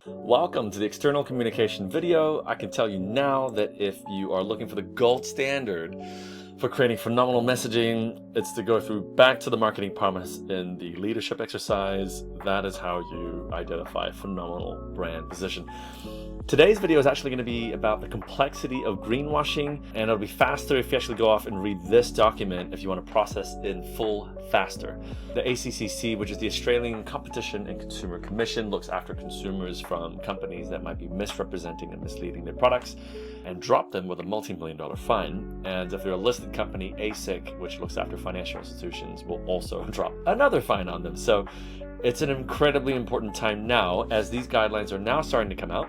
Welcome to the external communication video. I can tell you now that if you are looking for the gold standard for creating phenomenal messaging, it's to go back to the marketing promise in the leadership exercise. That is how you identify a phenomenal brand position. Today's video is actually going to be about the complexity of greenwashing, and it'll be faster if you actually go off and read this document if you want to process in full faster. The ACCC, which is the Australian Competition and Consumer Commission, looks after consumers from companies that might be misrepresenting and misleading their products and drop them with a multi-million-dollar fine. And if they're a listed company, ASIC, which looks after financial institutions, will also drop another fine on them. So it's an incredibly important time now, as these guidelines are now starting to come out,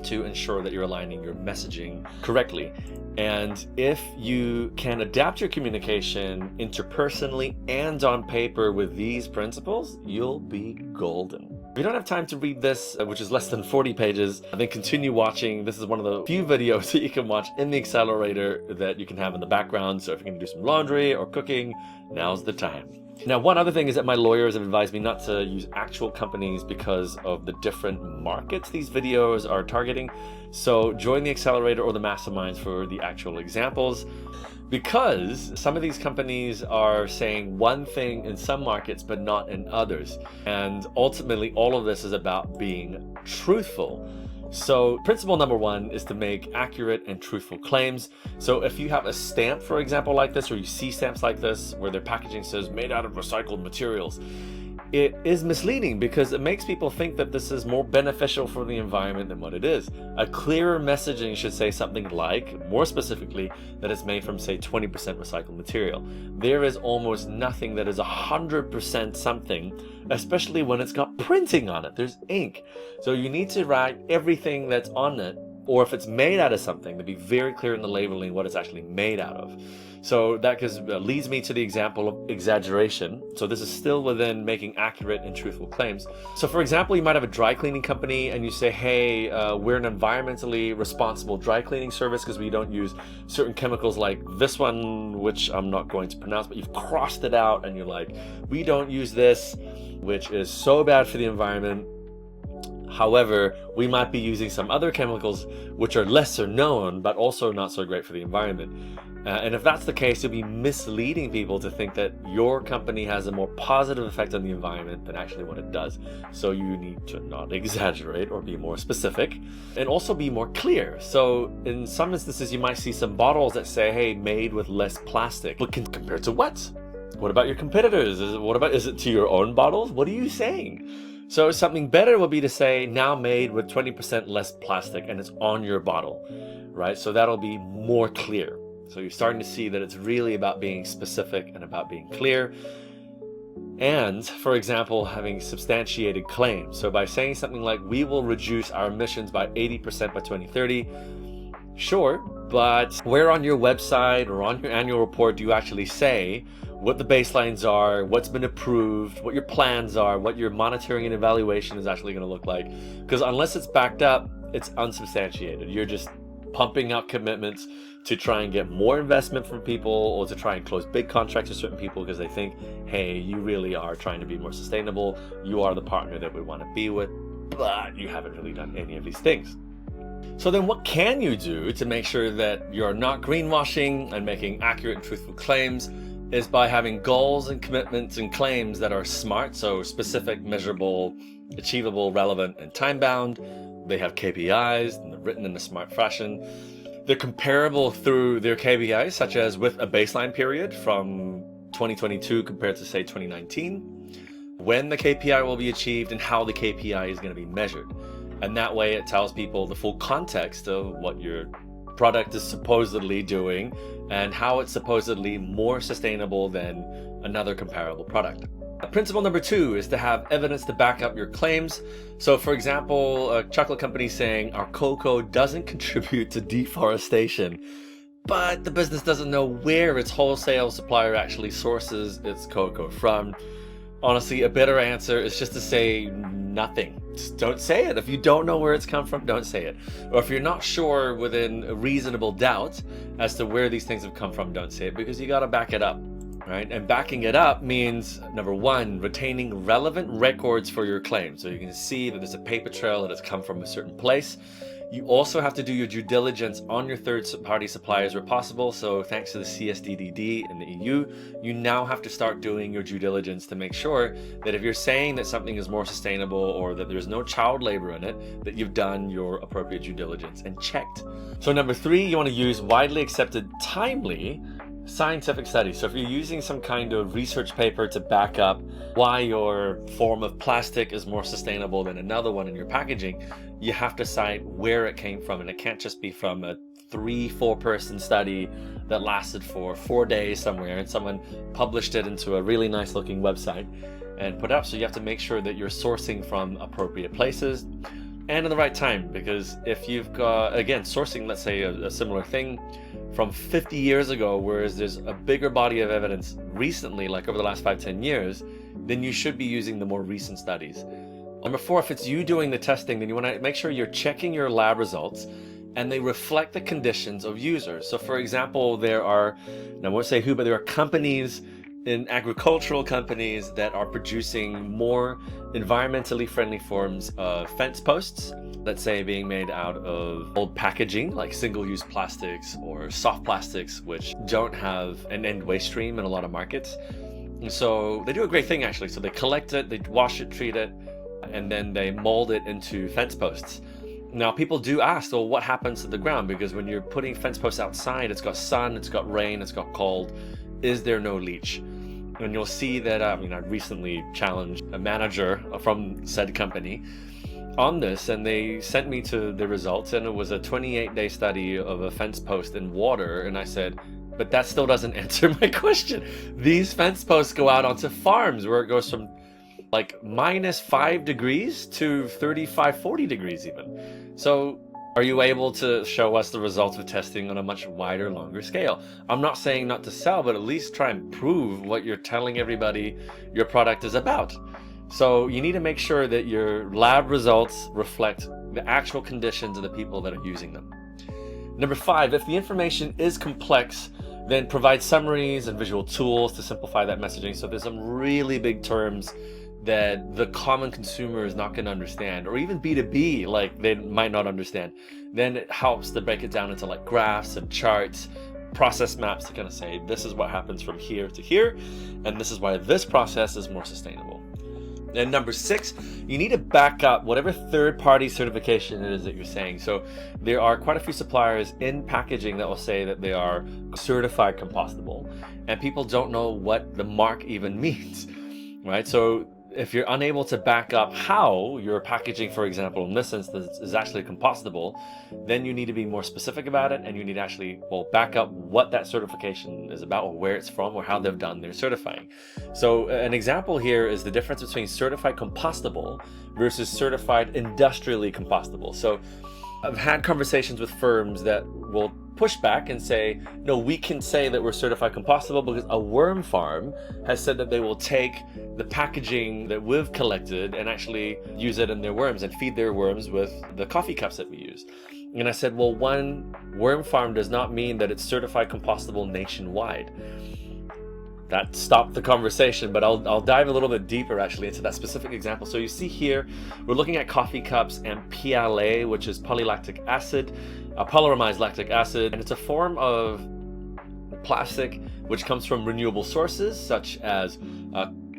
to ensure that you're aligning your messaging correctly. And if you can adapt your communication interpersonally and on paper with these principles, you'll be golden. If you don't have time to read this, which is less than 40 pages, then continue watching. This is one of the few videos that you can watch in the Accelerator that you can have in the background. So if you're going to do some laundry or cooking, now's the time. Now, one other thing is that my lawyers have advised me not to use actual companies because of the different markets these videos are targeting. So join the Accelerator or the Masterminds for the actual examples, because some of these companies are saying one thing in some markets but not in others. And ultimately, all of this is about being truthful. So principle number one is to make accurate and truthful claims. So if you have a stamp, for example, like this, or you see stamps like this where their packaging says made out of recycled materials, it is misleading because it makes people think that this is more beneficial for the environment than what it is. A clearer messaging should say something like, more specifically, that it's made from, say, 20% recycled material. There is almost nothing that is 100% something, especially when it's got printing on it. There's ink. So you need to write everything that's on it, or if it's made out of something, to be very clear in the labeling what it's actually made out of. So that leads me to the example of exaggeration. So this is still within making accurate and truthful claims. So for example, you might have a dry cleaning company and you say, hey, we're an environmentally responsible dry cleaning service because we don't use certain chemicals like this one, which I'm not going to pronounce, but you've crossed it out and you're like, we don't use this, which is so bad for the environment. However, we might be using some other chemicals which are lesser known, but also not so great for the environment. And if that's the case, you'll be misleading people to think that your company has a more positive effect on the environment than actually what it does. So you need to not exaggerate or be more specific, and also be more clear. So in some instances, you might see some bottles that say, hey, made with less plastic. But compared to what? What about your competitors? Is it to your own bottles? What are you saying? So something better would be to say now made with 20% less plastic and it's on your bottle, right? So that'll be more clear. So you're starting to see that it's really about being specific and about being clear. And for example, having substantiated claims. So by saying something like, we will reduce our emissions by 80% by 2030, sure, but where on your website or on your annual report do you actually say what the baselines are, what's been approved, what your plans are, what your monitoring and evaluation is actually going to look like? Because unless it's backed up, it's unsubstantiated. You're just pumping out commitments to try and get more investment from people, or to try and close big contracts with certain people because they think, hey, you really are trying to be more sustainable. You are the partner that we want to be with, but you haven't really done any of these things. So then what can you do to make sure that you're not greenwashing and making accurate and truthful claims? Is by having goals and commitments and claims that are SMART, so specific, measurable, achievable, relevant, and time-bound. They have KPIs, and they're written in a SMART fashion. They're comparable through their KPIs, such as with a baseline period from 2022 compared to, say, 2019, when the KPI will be achieved and how the KPI is going to be measured. And that way it tells people the full context of what your product is supposedly doing and how it's supposedly more sustainable than another comparable product. Principle number two is to have evidence to back up your claims. So for example, a chocolate company saying our cocoa doesn't contribute to deforestation, but the business doesn't know where its wholesale supplier actually sources its cocoa from. Honestly, a better answer is just to say nothing. Just don't say it. If you don't know where it's come from, don't say it. Or if you're not sure within a reasonable doubt as to where these things have come from, don't say it, because you got to back it up. right? And backing it up means, number one, retaining relevant records for your claim. So you can see that there's a paper trail that has come from a certain place. You also have to do your due diligence on your third-party suppliers where possible. So thanks to the CSDDD in the EU, you now have to start doing your due diligence to make sure that if you're saying that something is more sustainable or that there's no child labor in it, that you've done your appropriate due diligence and checked. So number three, you want to use widely accepted, timely scientific studies. So if you're using some kind of research paper to back up why your form of plastic is more sustainable than another one in your packaging, you have to cite where it came from, and it can't just be from a 3-4 person study that lasted for 4 days somewhere and someone published it into a really nice looking website and put up. So you have to make sure that you're sourcing from appropriate places and in the right time, because if you've got, again, sourcing, let's say a similar thing from 50 years ago, whereas there's a bigger body of evidence recently, like over the last 5-10 years, then you should be using the more recent studies. Number four, if it's you doing the testing, then you want to make sure you're checking your lab results and they reflect the conditions of users. So for example, there are, and I won't say who, but there are companies, in agricultural companies, that are producing more environmentally friendly forms of fence posts, let's say being made out of old packaging like single-use plastics or soft plastics, which don't have an end waste stream in a lot of markets. And so they do a great thing actually. So they collect it, they wash it, treat it, and then they mold it into fence posts. Now people do ask, well, what happens to the ground? Because when you're putting fence posts outside, it's got sun, it's got rain, it's got cold. Is there no leach? And you'll see that, I recently challenged a manager from said company on this, and they sent me to the results, and it was a 28-day study of a fence post in water. And I said, but that still doesn't answer my question. These fence posts go out onto farms where it goes from like -5 degrees to 35, 40 degrees even. So are you able to show us the results of testing on a much wider, longer scale? I'm not saying not to sell, but at least try and prove what you're telling everybody your product is about. So you need to make sure that your lab results reflect the actual conditions of the people that are using them. Number five, if the information is complex, then provide summaries and visual tools to simplify that messaging. So there's some really big terms that the common consumer is not going to understand, or even B2B, like they might not understand, then it helps to break it down into like graphs and charts, process maps to kind of say, this is what happens from here to here, and this is why this process is more sustainable. And number six, you need to back up whatever third-party certification it is that you're saying. So there are quite a few suppliers in packaging that will say that they are certified compostable, and people don't know what the mark even means, right? So if you're unable to back up how your packaging, for example, in this instance, is actually compostable, then you need to be more specific about it, and you need to actually, well, back up what that certification is about, or where it's from, or how they've done their certifying. So an example here is the difference between certified compostable versus certified industrially compostable. So I've had conversations with firms that will push back and say, no, we can say that we're certified compostable because a worm farm has said that they will take the packaging that we've collected and actually use it in their worms and feed their worms with the coffee cups that we use. And I said, well, one worm farm does not mean that it's certified compostable nationwide. That stopped the conversation, but I'll dive a little bit deeper actually into that specific example. So you see here, we're looking at coffee cups and PLA, which is polylactic acid, polymerized lactic acid, and it's a form of plastic which comes from renewable sources such as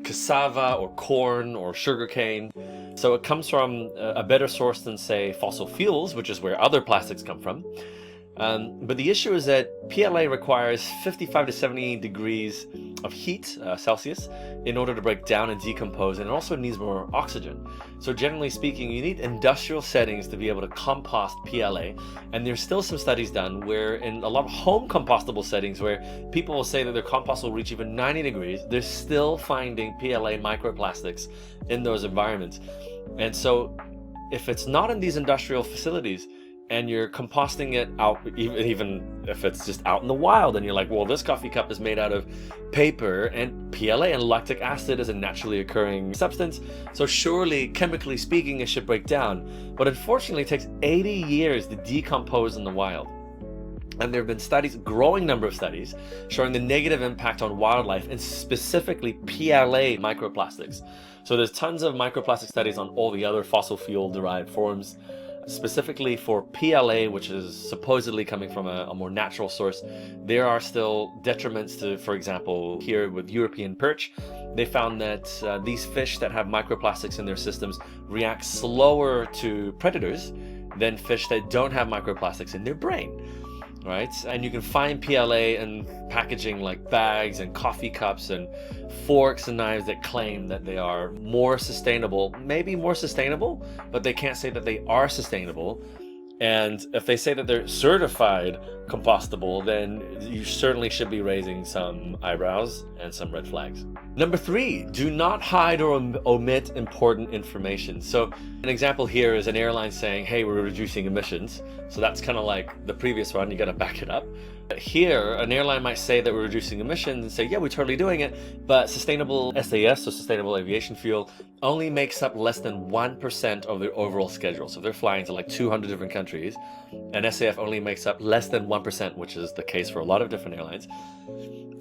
cassava or corn or sugarcane. So it comes from a better source than, say, fossil fuels, which is where other plastics come from. But the issue is that PLA requires 55 to 70 degrees of heat, Celsius, in order to break down and decompose, and it also needs more oxygen. So generally speaking, you need industrial settings to be able to compost PLA, and there's still some studies done where in a lot of home compostable settings where people will say that their compost will reach even 90 degrees, they're still finding PLA microplastics in those environments. And so if it's not in these industrial facilities, and you're composting it out, even if it's just out in the wild, and you're like, well, this coffee cup is made out of paper, and PLA and lactic acid is a naturally occurring substance, so surely, chemically speaking, it should break down. But unfortunately, it takes 80 years to decompose in the wild. And there have been studies, growing number of studies, showing the negative impact on wildlife and specifically PLA microplastics. So there's tons of microplastic studies on all the other fossil fuel derived forms. Specifically for PLA, which is supposedly coming from a more natural source, there are still detriments to, for example, here with European perch, they found that these fish that have microplastics in their systems react slower to predators than fish that don't have microplastics in their brain. Right? And you can find PLA in packaging like bags and coffee cups and forks and knives that claim that they are more sustainable, maybe more sustainable, but they can't say that they are sustainable. And if they say that they're certified compostable, then you certainly should be raising some eyebrows and some red flags. Number 3, do not hide or omit important information. So an example here is an airline saying, hey, we're reducing emissions. So that's kind of like the previous one, you got to back it up. Here, an airline might say that we're reducing emissions and say, yeah, we're totally doing it, but sustainable SAF, so sustainable aviation fuel, only makes up less than 1% of their overall schedule. So they're flying to like 200 different countries, and SAF only makes up less than 1%, which is the case for a lot of different airlines.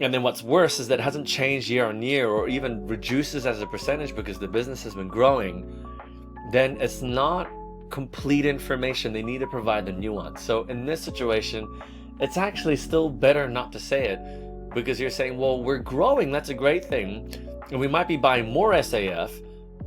And then what's worse is that it hasn't changed year on year or even reduces as a percentage because the business has been growing. Then it's not complete information. They need to provide the nuance. So in this situation, it's actually still better not to say it, because you're saying, well, we're growing, that's a great thing, and we might be buying more SAF,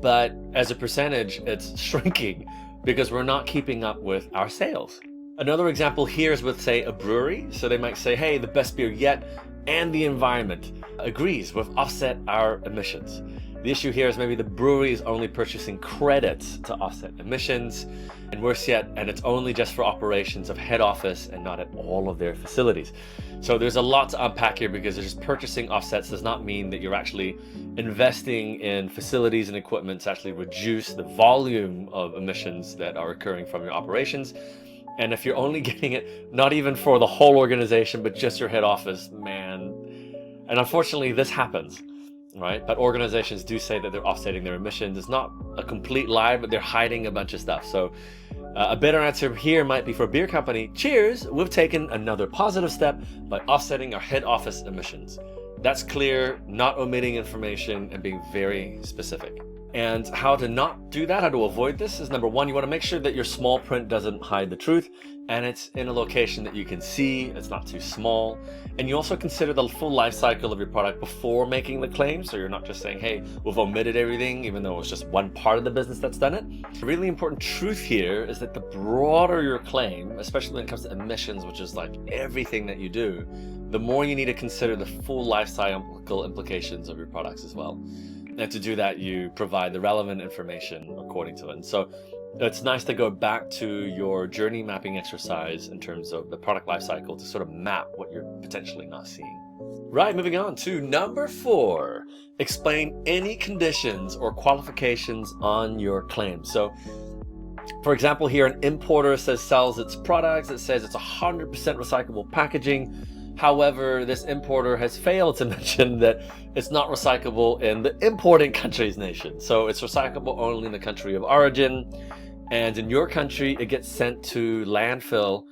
but as a percentage, it's shrinking because we're not keeping up with our sales. Another example here is with, say, a brewery. So they might say, hey, the best beer yet, and the environment agrees, we've offset our emissions. The issue here is maybe the brewery is only purchasing credits to offset emissions, and worse yet, and it's only just for operations of head office and not at all of their facilities. So there's a lot to unpack here, because just purchasing offsets does not mean that you're actually investing in facilities and equipment to actually reduce the volume of emissions that are occurring from your operations. And if you're only getting it, not even for the whole organization, but just your head office, man. And unfortunately, this happens. Right? But organizations do say that they're offsetting their emissions. It's not a complete lie, but they're hiding a bunch of stuff. So a better answer here might be for a beer company, cheers, we've taken another positive step by offsetting our head office emissions. That's clear, not omitting information and being very specific. And how to not do that, how to avoid this is, number 1, you want to make sure that your small print doesn't hide the truth and it's in a location that you can see, it's not too small. And you also consider the full life cycle of your product before making the claim. So you're not just saying, hey, we've omitted everything, even though it's just one part of the business that's done it. The really important truth here is that the broader your claim, especially when it comes to emissions, which is like everything that you do, the more you need to consider the full life cycle implications of your products as well. And to do that, you provide the relevant information according to it. And so it's nice to go back to your journey mapping exercise in terms of the product life cycle to sort of map what you're potentially not seeing. Right, moving on to number 4, explain any conditions or qualifications on your claim. So, for example, here an importer sells its products, it says it's 100% recyclable packaging. However, this importer has failed to mention that it's not recyclable in the importing country's nation. So it's recyclable only in the country of origin. And in your country, it gets sent to landfill,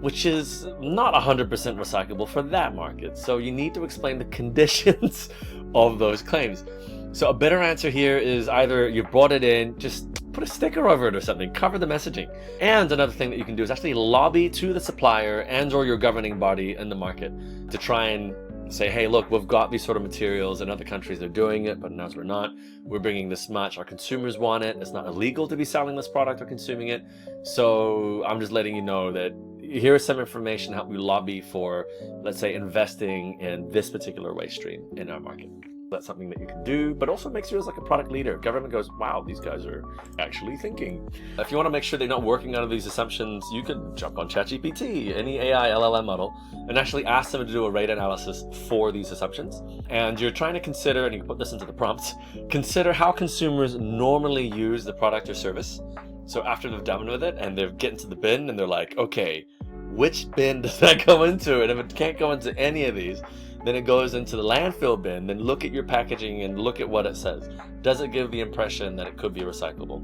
which is not 100% recyclable for that market. So you need to explain the conditions of those claims. So a better answer here is either you brought it in, just put a sticker over it or something, cover the messaging. And another thing that you can do is actually lobby to the supplier and or your governing body in the market to try and say, hey, look, we've got these sort of materials in other countries, they're doing it, but in ours we're not. We're bringing this much, our consumers want it, it's not illegal to be selling this product or consuming it. So I'm just letting you know that here's some information, help you lobby for, let's say, investing in this particular waste stream in our market. That's something that you can do, but also makes you as like a product leader. Government goes, wow, these guys are actually thinking. If you want to make sure they're not working out of these assumptions, you could jump on ChatGPT, any AI LLM model, and actually ask them to do a rate analysis for these assumptions. And you're trying to consider, and you can put this into the prompts, consider how consumers normally use the product or service. So after they've done with it and they're getting to the bin and they're like, okay, which bin does that go into? And if it can't go into any of these, then it goes into the landfill bin. Then look at your packaging and look at what it says. Does it give the impression that it could be recyclable?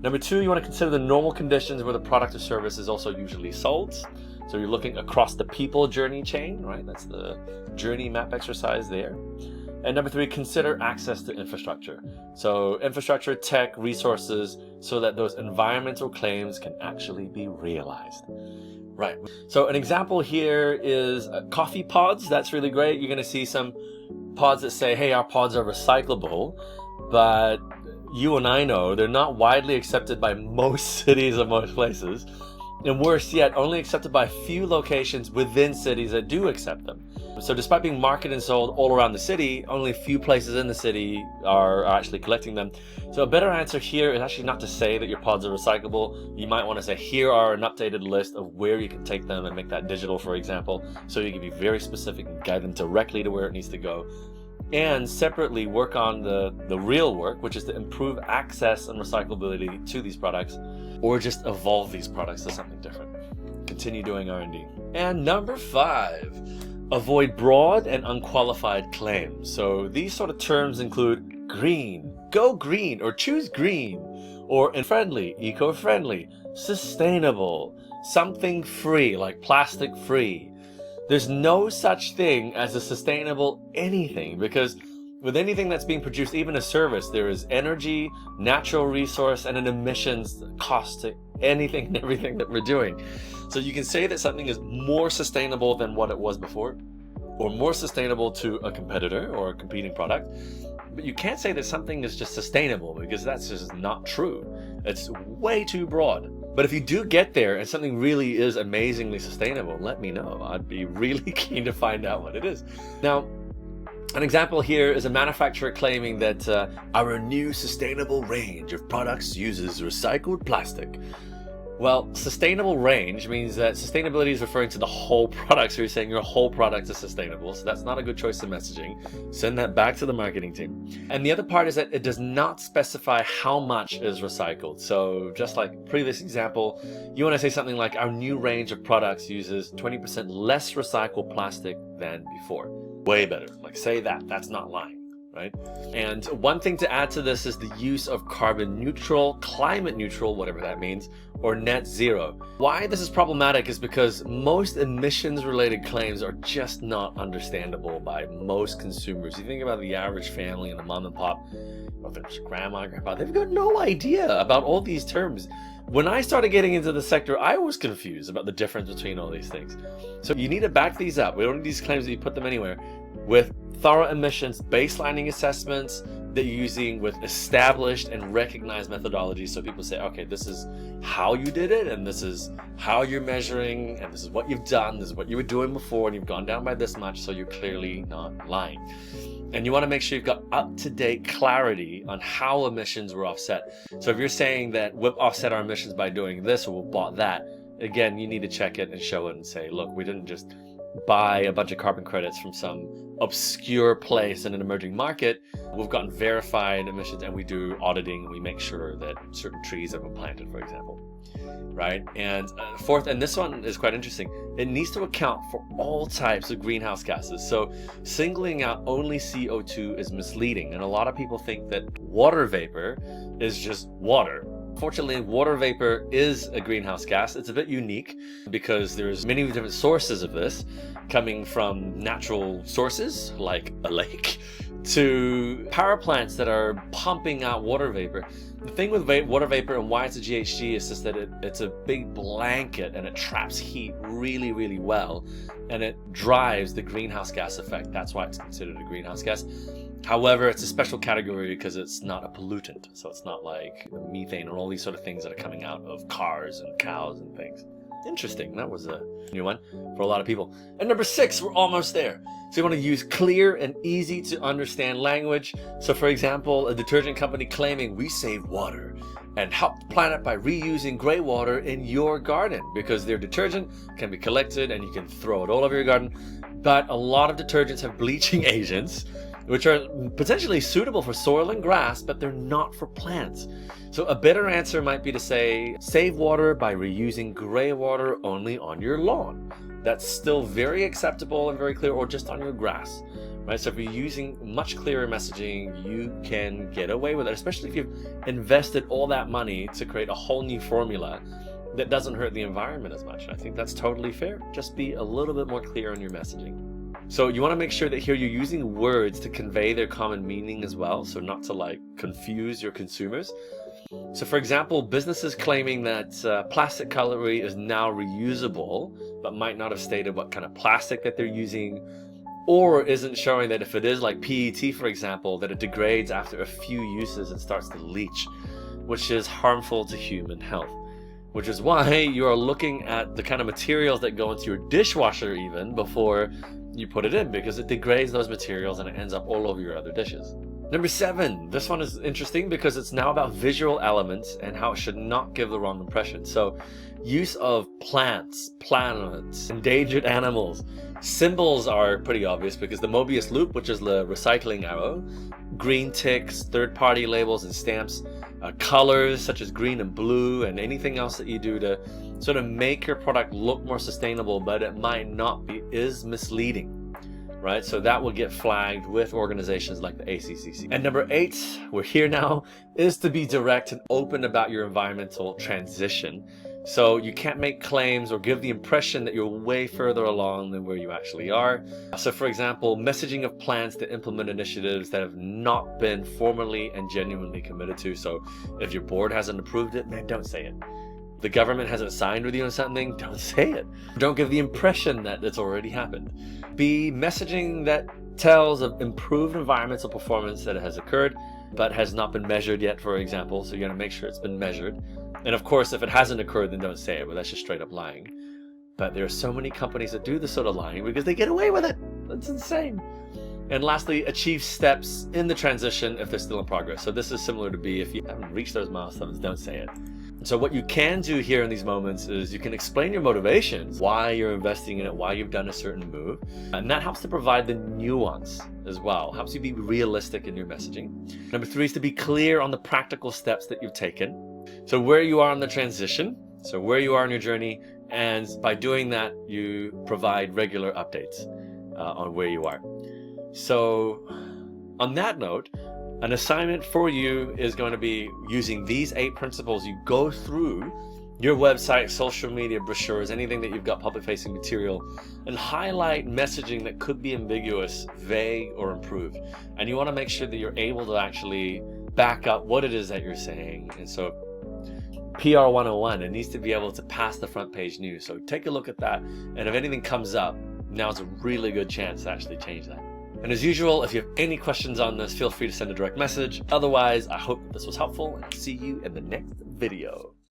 Number 2, you want to consider the normal conditions where the product or service is also usually sold. So you're looking across the people journey chain, right? That's the journey map exercise there. And number 3, consider access to infrastructure. So infrastructure, tech, resources, so that those environmental claims can actually be realized. Right. So an example here is coffee pods. That's really great. You're going to see some pods that say, hey, our pods are recyclable, but you and I know they're not widely accepted by most cities or most places. And worse yet, only accepted by a few locations within cities that do accept them. So despite being marketed and sold all around the city, only a few places in the city are actually collecting them. So a better answer here is actually not to say that your pods are recyclable. You might want to say, here are an updated list of where you can take them and make that digital, for example, so you can be very specific and guide them directly to where it needs to go. And separately work on the real work, which is to improve access and recyclability to these products, or just evolve these products to something different. Continue doing R&D. And number 5, avoid broad and unqualified claims. So these sort of terms include green, go green, or choose green, or friendly, eco-friendly, sustainable, something free, like plastic free. There's no such thing as a sustainable anything, because with anything that's being produced, even a service, there is energy, natural resource, and an emissions cost to anything and everything that we're doing. So you can say that something is more sustainable than what it was before, or more sustainable to a competitor or a competing product, but you can't say that something is just sustainable, because that's just not true. It's way too broad. But if you do get there and something really is amazingly sustainable, let me know. I'd be really keen to find out what it is. Now, an example here is a manufacturer claiming that our new sustainable range of products uses recycled plastic. Well, sustainable range means that sustainability is referring to the whole product. So you're saying your whole product is sustainable. So that's not a good choice of messaging. Send that back to the marketing team. And the other part is that it does not specify how much is recycled. So just like previous example, you want to say something like our new range of products uses 20% less recycled plastic than before. Way better. Like say that. That's not lying. Right? And one thing to add to this is the use of carbon neutral, climate neutral, whatever that means, or net zero. Why this is problematic is because most emissions related claims are just not understandable by most consumers. You think about the average family and the mom and pop, or their grandma, grandpa, they've got no idea about all these terms. When I started getting into the sector, I was confused about the difference between all these things. So you need to back these up. We don't need these claims that you put them anywhere with thorough emissions baselining assessments that you're using with established and recognized methodologies, so people say, okay, this is how you did it, and this is how you're measuring, and this is what you've done, this is what you were doing before, and you've gone down by this much, so you're clearly not lying. And you want to make sure you've got up-to-date clarity on how emissions were offset. So if you're saying that we've offset our emissions by doing this, or we bought that, again, you need to check it and show it and say, look, we didn't just buy a bunch of carbon credits from some obscure place in an emerging market. We've gotten verified emissions, and we do auditing, and we make sure that certain trees have been planted, for example. Right? And fourth, and this one is quite interesting, it needs to account for all types of greenhouse gases. So singling out only CO2 is misleading, and a lot of people think that water vapor is just water. Fortunately, water vapor is a greenhouse gas. It's a bit unique because there's many different sources of this, coming from natural sources like a lake to power plants that are pumping out water vapor. The thing with water vapor and why it's a GHG is just that it's a big blanket and it traps heat really, really well, and it drives the greenhouse gas effect. That's why it's considered a greenhouse gas. However, it's a special category because it's not a pollutant. So it's not like methane or all these sort of things that are coming out of cars and cows and things. Interesting. That was a new one for a lot of people. And number 6, we're almost there. So you want to use clear and easy to understand language. So for example, a detergent company claiming we save water and help the planet by reusing gray water in your garden, because their detergent can be collected and you can throw it all over your garden. But a lot of detergents have bleaching agents, which are potentially suitable for soil and grass, but they're not for plants. So a better answer might be to say, save water by reusing gray water only on your lawn. That's still very acceptable and very clear, or just on your grass, right? So if you're using much clearer messaging, you can get away with it, especially if you've invested all that money to create a whole new formula that doesn't hurt the environment as much. I think that's totally fair. Just be a little bit more clear on your messaging. So you want to make sure that here you're using words to convey their common meaning as well, so not to like confuse your consumers. So for example, businesses claiming that plastic cutlery is now reusable, but might not have stated what kind of plastic that they're using, or isn't showing that if it is like PET, for example, that it degrades after a few uses and starts to leach, which is harmful to human health. Which is why you are looking at the kind of materials that go into your dishwasher even before you put it in, because it degrades those materials and it ends up all over your other dishes. Number 7, this one is interesting because it's now about visual elements and how it should not give the wrong impression. So use of plants, planets, endangered animals. Symbols are pretty obvious because the Mobius loop, which is the recycling arrow, green ticks, third-party labels and stamps, colors such as green and blue, and anything else that you do to sort of make your product look more sustainable, but it might not be, is misleading, right? So that will get flagged with organizations like the ACCC. And number 8, we're here now, is to be direct and open about your environmental transition. So you can't make claims or give the impression that you're way further along than where you actually are. So for example, messaging of plans to implement initiatives that have not been formally and genuinely committed to. So if your board hasn't approved it, man, don't say it. The government hasn't signed with you on something, don't say it. Don't give the impression that it's already happened. Be messaging that tells of improved environmental performance that has occurred, but has not been measured yet, for example. So you're gonna make sure it's been measured. And of course, if it hasn't occurred, then don't say it, but that's just straight up lying. But there are so many companies that do this sort of lying because they get away with it. That's insane. And lastly, achieve steps in the transition if they're still in progress. So this is similar to B. If you haven't reached those milestones, don't say it. So what you can do here in these moments is you can explain your motivations, why you're investing in it, why you've done a certain move. And that helps to provide the nuance as well, helps you be realistic in your messaging. Number 3 is to be clear on the practical steps that you've taken. So where you are in the transition, so where you are in your journey, and by doing that, you provide regular updates on where you are. So on that note, an assignment for you is going to be using these 8 principles. You go through your website, social media, brochures, anything that you've got public-facing material, and highlight messaging that could be ambiguous, vague, or improved. And you want to make sure that you're able to actually back up what it is that you're saying. And so PR 101, it needs to be able to pass the front page news. So take a look at that. And if anything comes up, now's a really good chance to actually change that. And as usual, if you have any questions on this, feel free to send a direct message. Otherwise, I hope this was helpful, and I'll see you in the next video.